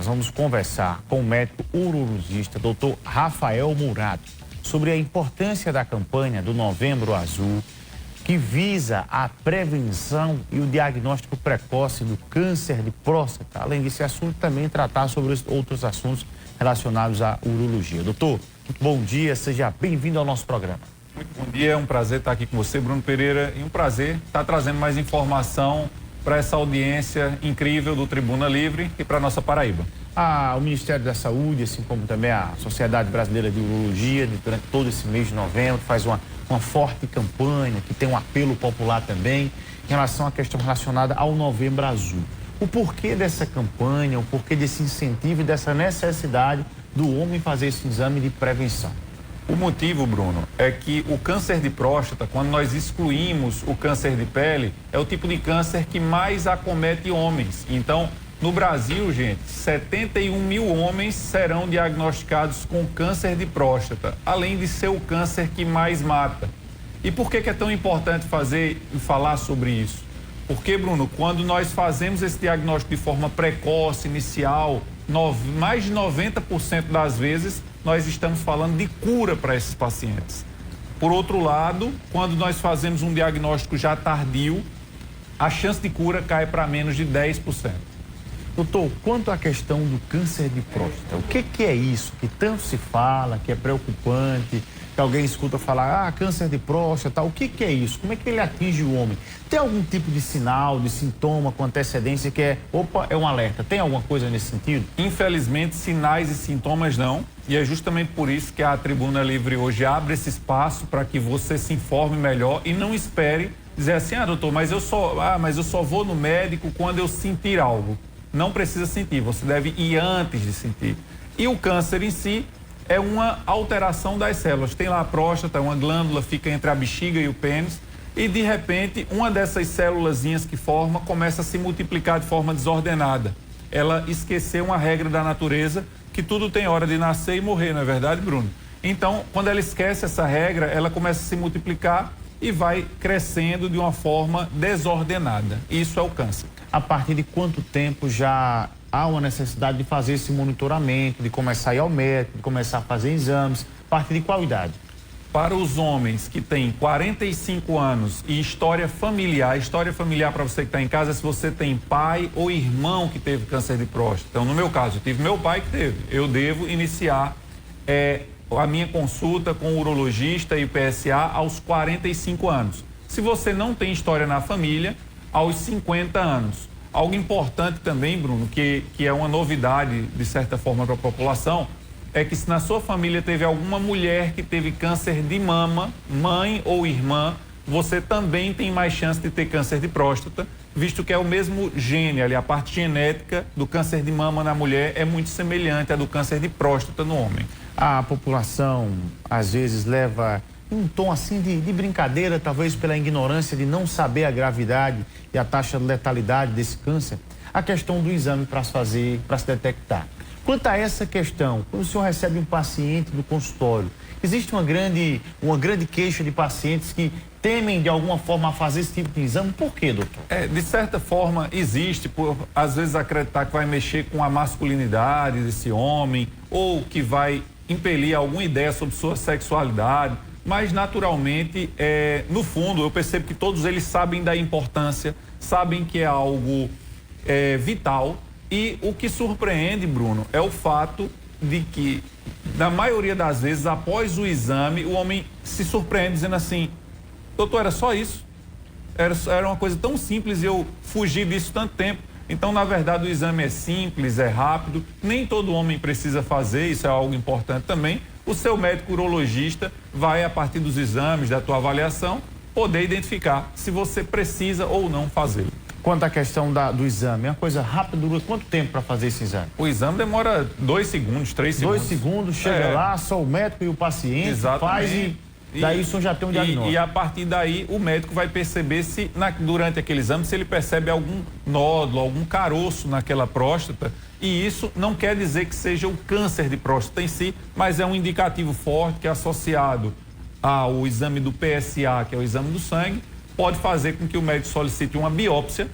vamos conversar com o médico urologista, Dr. Rafael Murato, sobre a importância da campanha do Novembro Azul, que visa a prevenção e o diagnóstico precoce do câncer de próstata. Além desse assunto, também tratar sobre outros assuntos relacionados à urologia. Doutor, muito bom dia, seja bem-vindo ao nosso programa. Muito bom dia, é um prazer estar aqui com você, Bruno Pereira, e um prazer estar trazendo mais informação para essa audiência incrível do Tribuna Livre e para a nossa Paraíba. O Ministério da Saúde, assim como também a Sociedade Brasileira de Urologia, durante todo esse mês de novembro, faz uma forte campanha, que tem um apelo popular também, em relação à questão relacionada ao Novembro Azul. O porquê dessa campanha, o porquê desse incentivo e dessa necessidade do homem fazer esse exame de prevenção? O motivo, Bruno, é que o câncer de próstata, quando nós excluímos o câncer de pele, é o tipo de câncer que mais acomete homens. Então, no Brasil, gente, 71 mil homens serão diagnosticados com câncer de próstata, além de ser o câncer que mais mata. E por que é tão importante falar sobre isso? Porque, Bruno, quando nós fazemos esse diagnóstico de forma precoce, inicial, mais de 90% das vezes, nós estamos falando de cura para esses pacientes. Por outro lado, quando nós fazemos um diagnóstico já tardio, a chance de cura cai para menos de 10%. Doutor, quanto à questão do câncer de próstata, o que é isso que tanto se fala, que é preocupante, que alguém escuta falar, câncer de próstata, o que é isso? Como é que ele atinge o homem? Tem algum tipo de sinal, de sintoma com antecedência que é um alerta? Tem alguma coisa nesse sentido? Infelizmente, sinais e sintomas não, e é justamente por isso que a Tribuna Livre hoje abre esse espaço para que você se informe melhor e não espere dizer assim, doutor, mas eu só vou no médico quando eu sentir algo. Não precisa sentir, você deve ir antes de sentir. E o câncer em si é uma alteração das células. Tem lá a próstata, uma glândula fica entre a bexiga e o pênis, e de repente uma dessas célulazinhas que forma começa a se multiplicar de forma desordenada. Ela esqueceu uma regra da natureza, que tudo tem hora de nascer e morrer, não é verdade, Bruno? Então, quando ela esquece essa regra, ela começa a se multiplicar e vai crescendo de uma forma desordenada. Isso é o câncer. A partir de quanto tempo já há uma necessidade de fazer esse monitoramento, de começar a ir ao médico, de começar a fazer exames? A partir de qual idade? Para os homens que têm 45 anos e história familiar para você que está em casa, se você tem pai ou irmão que teve câncer de próstata. Então, no meu caso, eu tive meu pai que teve. Eu devo iniciar a minha consulta com o urologista e o PSA aos 45 anos. Se você não tem história na família, aos 50 anos. Algo importante também, Bruno, que é uma novidade, de certa forma, para a população, é que se na sua família teve alguma mulher que teve câncer de mama, mãe ou irmã, você também tem mais chance de ter câncer de próstata, visto que é o mesmo gene, ali, a parte genética do câncer de mama na mulher é muito semelhante à do câncer de próstata no homem. A população, às vezes, leva um tom assim de brincadeira, talvez pela ignorância de não saber a gravidade e a taxa de letalidade desse câncer, a questão do exame para se detectar. Quanto a essa questão, quando o senhor recebe um paciente do consultório, existe uma grande queixa de pacientes que temem de alguma forma a fazer esse tipo de exame. Por quê, doutor? De certa forma existe, por às vezes acreditar que vai mexer com a masculinidade desse homem ou que vai impelir alguma ideia sobre sua sexualidade. Mas, naturalmente, no fundo, eu percebo que todos eles sabem da importância, sabem que é algo vital. E o que surpreende, Bruno, é o fato de que, na maioria das vezes, após o exame, o homem se surpreende dizendo assim, doutor, era só isso? Era uma coisa tão simples e eu fugi disso tanto tempo. Então, na verdade, o exame é simples, é rápido, nem todo homem precisa fazer, isso é algo importante também. O seu médico urologista vai, a partir dos exames, da tua avaliação, poder identificar se você precisa ou não fazer. Quanto à questão do exame, é uma coisa rápida, dura quanto tempo para fazer esse exame? O exame demora 2 segundos, 3 segundos. 2 segundos, chega lá, só o médico e o paciente faz e daí o senhor já tem um diagnóstico. E a partir daí o médico vai perceber se, durante aquele exame, se ele percebe algum nódulo, algum caroço naquela próstata. E isso não quer dizer que seja o câncer de próstata em si, mas é um indicativo forte que é associado ao exame do PSA, que é o exame do sangue, pode fazer com que o médico solicite uma biópsia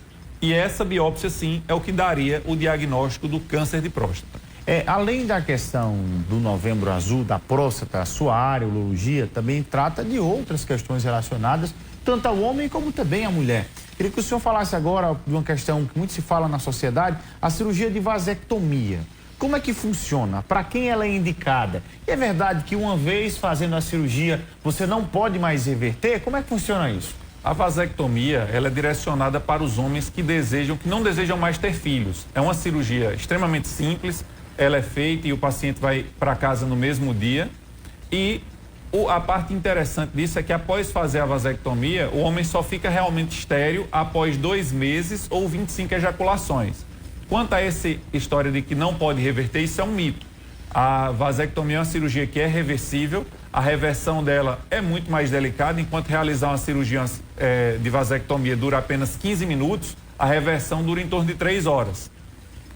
E essa biópsia, sim, é o que daria o diagnóstico do câncer de próstata. Além da questão do Novembro Azul, da próstata, a sua área, urologia, também trata de outras questões relacionadas, tanto ao homem como também à mulher. Queria que o senhor falasse agora de uma questão que muito se fala na sociedade, a cirurgia de vasectomia. Como é que funciona? Para quem ela é indicada? E é verdade que uma vez fazendo a cirurgia, você não pode mais reverter? Como é que funciona isso? A vasectomia, ela é direcionada para os homens que não desejam mais ter filhos. É uma cirurgia extremamente simples, ela é feita e o paciente vai para casa no mesmo dia. E a parte interessante disso é que após fazer a vasectomia, o homem só fica realmente estéril após 2 meses ou 25 ejaculações. Quanto a essa história de que não pode reverter, isso é um mito. A vasectomia é uma cirurgia que é reversível, a reversão dela é muito mais delicada, enquanto realizar uma cirurgia de vasectomia dura apenas 15 minutos, a reversão dura em torno de 3 horas.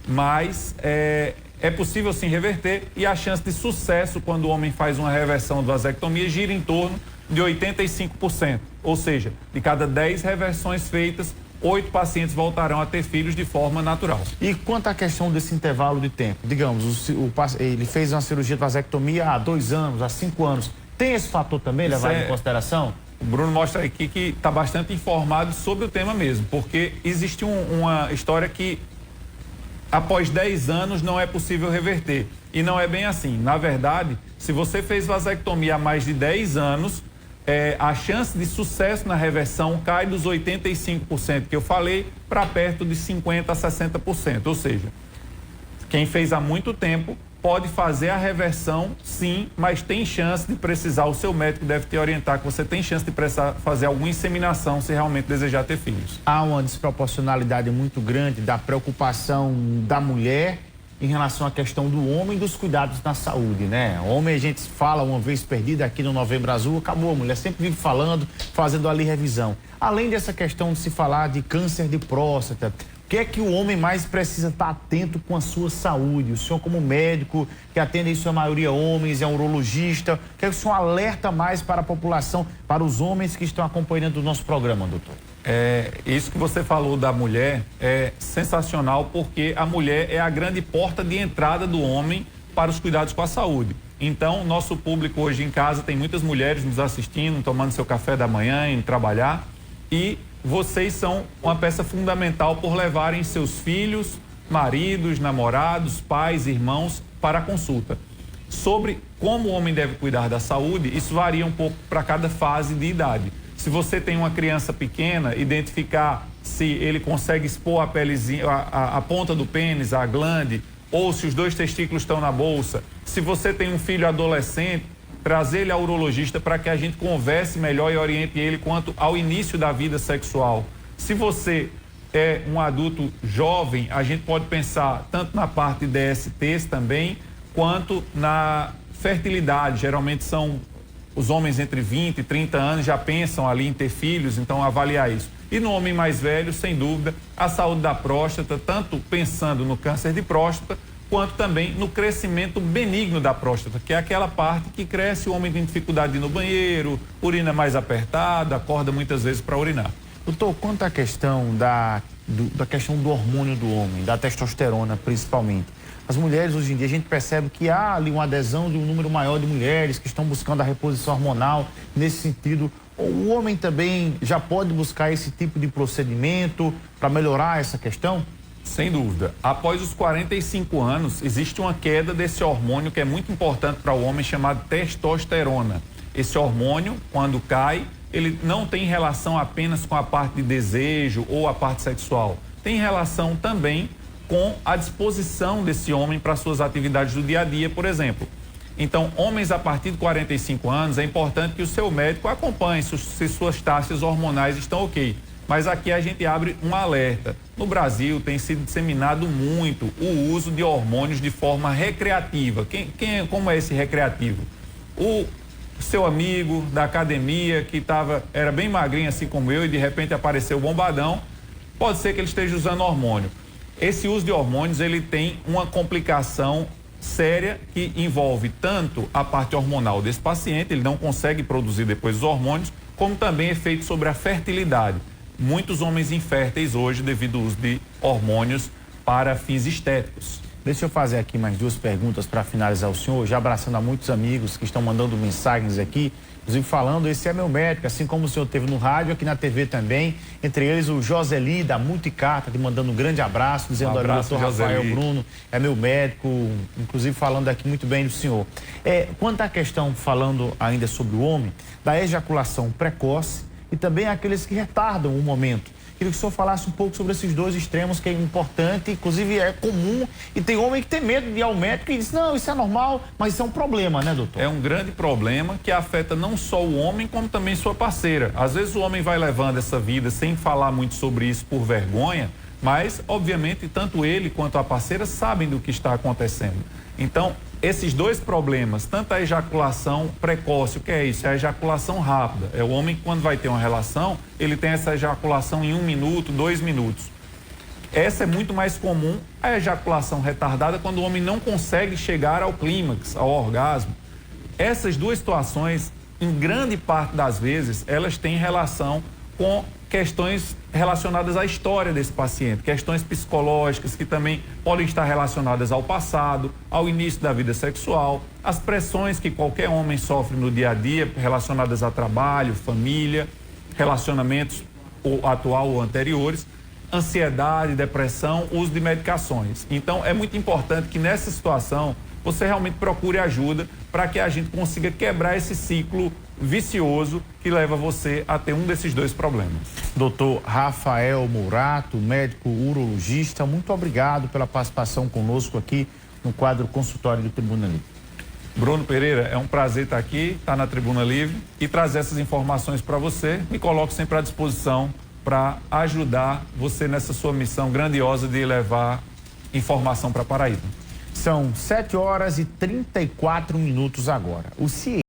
Mas é possível sim reverter e a chance de sucesso quando o homem faz uma reversão de vasectomia gira em torno de 85%. Ou seja, de cada 10 reversões feitas, 8 pacientes voltarão a ter filhos de forma natural. E quanto à questão desse intervalo de tempo? Digamos, ele fez uma cirurgia de vasectomia há 2 anos, há 5 anos. Tem esse fator também levado em consideração? O Bruno mostra aqui que está bastante informado sobre o tema mesmo, porque existe uma história que após 10 anos não é possível reverter. E não é bem assim. Na verdade, se você fez vasectomia há mais de 10 anos, a chance de sucesso na reversão cai dos 85% que eu falei para perto de 50% a 60%. Ou seja, quem fez há muito tempo pode fazer a reversão, sim, mas tem chance de precisar, o seu médico deve te orientar que você tem chance de precisar fazer alguma inseminação se realmente desejar ter filhos. Há uma desproporcionalidade muito grande da preocupação da mulher em relação à questão do homem e dos cuidados na saúde, né? O homem, a gente fala uma vez perdida aqui no Novembro Azul, acabou, a mulher sempre vive falando, fazendo ali revisão. Além dessa questão de se falar de câncer de próstata, o que é que o homem mais precisa estar atento com a sua saúde? O senhor, como médico, que atende em sua maioria homens, é um urologista, o que é que o senhor alerta mais para a população, para os homens que estão acompanhando o nosso programa, doutor? Isso que você falou da mulher é sensacional, porque a mulher é a grande porta de entrada do homem para os cuidados com a saúde. Então, nosso público hoje em casa tem muitas mulheres nos assistindo, tomando seu café da manhã, indo trabalhar, e vocês são uma peça fundamental por levarem seus filhos, maridos, namorados, pais, irmãos para a consulta. Sobre como o homem deve cuidar da saúde, isso varia um pouco para cada fase de idade. Se você tem uma criança pequena, identificar se ele consegue expor a pelezinha, a ponta do pênis, a glande, ou se os 2 testículos estão na bolsa. Se você tem um filho adolescente, trazer ele ao urologista para que a gente converse melhor e oriente ele quanto ao início da vida sexual. Se você é um adulto jovem, a gente pode pensar tanto na parte de DSTs também, quanto na fertilidade. Geralmente são os homens entre 20 e 30 anos já pensam ali em ter filhos, então avaliar isso. E no homem mais velho, sem dúvida, a saúde da próstata, tanto pensando no câncer de próstata, quanto também no crescimento benigno da próstata, que é aquela parte que cresce, o homem tem dificuldade de ir no banheiro, urina mais apertada, acorda muitas vezes para urinar. Doutor, quanto à questão da questão do hormônio do homem, da testosterona principalmente, as mulheres hoje em dia a gente percebe que há ali uma adesão de um número maior de mulheres que estão buscando a reposição hormonal nesse sentido. O homem também já pode buscar esse tipo de procedimento para melhorar essa questão? Sem dúvida. Após os 45 anos, existe uma queda desse hormônio que é muito importante para o homem, chamado testosterona. Esse hormônio, quando cai, ele não tem relação apenas com a parte de desejo ou a parte sexual. Tem relação também com a disposição desse homem para suas atividades do dia a dia, por exemplo. Então, homens a partir de 45 anos, é importante que o seu médico acompanhe se suas taxas hormonais estão ok. Mas aqui a gente abre um alerta. No Brasil tem sido disseminado muito o uso de hormônios de forma recreativa. Como é esse recreativo? O seu amigo da academia que era bem magrinho assim como eu e de repente apareceu bombadão, pode ser que ele esteja usando hormônio. Esse uso de hormônios, ele tem uma complicação séria que envolve tanto a parte hormonal desse paciente, ele não consegue produzir depois os hormônios, como também efeito sobre a fertilidade. muitos homens inférteis hoje devido ao uso de hormônios para fins estéticos. Deixa eu fazer aqui mais duas perguntas para finalizar o senhor, já abraçando a muitos amigos que estão mandando mensagens aqui, inclusive falando, esse é meu médico, assim como o senhor teve no rádio, aqui na TV também, entre eles o Joseli da Multicarta, te mandando um grande abraço, dizendo, olha, o doutor Rafael Bruno é meu médico, inclusive falando aqui muito bem do senhor. Quanto à questão, falando ainda sobre o homem, da ejaculação precoce e também aqueles que retardam o momento. Queria que o senhor falasse um pouco sobre esses dois extremos, que é importante, inclusive é comum, e tem homem que tem medo de ir ao médico e diz, não, isso é normal, mas isso é um problema, né, doutor? É um grande problema que afeta não só o homem, como também sua parceira. Às vezes o homem vai levando essa vida sem falar muito sobre isso por vergonha, mas, obviamente, tanto ele quanto a parceira sabem do que está acontecendo. Então, esses dois problemas, tanto a ejaculação precoce, o que é isso? É a ejaculação rápida. É o homem que, quando vai ter uma relação, ele tem essa ejaculação em 1 minuto, 2 minutos. Essa é muito mais comum, a ejaculação retardada, quando o homem não consegue chegar ao clímax, ao orgasmo. Essas duas situações, em grande parte das vezes, elas têm relação com questões relacionadas à história desse paciente, questões psicológicas que também podem estar relacionadas ao passado, ao início da vida sexual, as pressões que qualquer homem sofre no dia a dia relacionadas a trabalho, família, relacionamentos atual ou anteriores, ansiedade, depressão, uso de medicações. Então, é muito importante que nessa situação você realmente procure ajuda para que a gente consiga quebrar esse ciclo vicioso que leva você a ter um desses dois problemas. Doutor Rafael Mourato, médico urologista, muito obrigado pela participação conosco aqui no quadro Consultório do Tribuna Livre. Bruno Pereira, é um prazer estar aqui, estar na Tribuna Livre e trazer essas informações para você. Me coloco sempre à disposição para ajudar você nessa sua missão grandiosa de levar informação para Paraíba. São 7 horas e 34 minutos agora. O CIE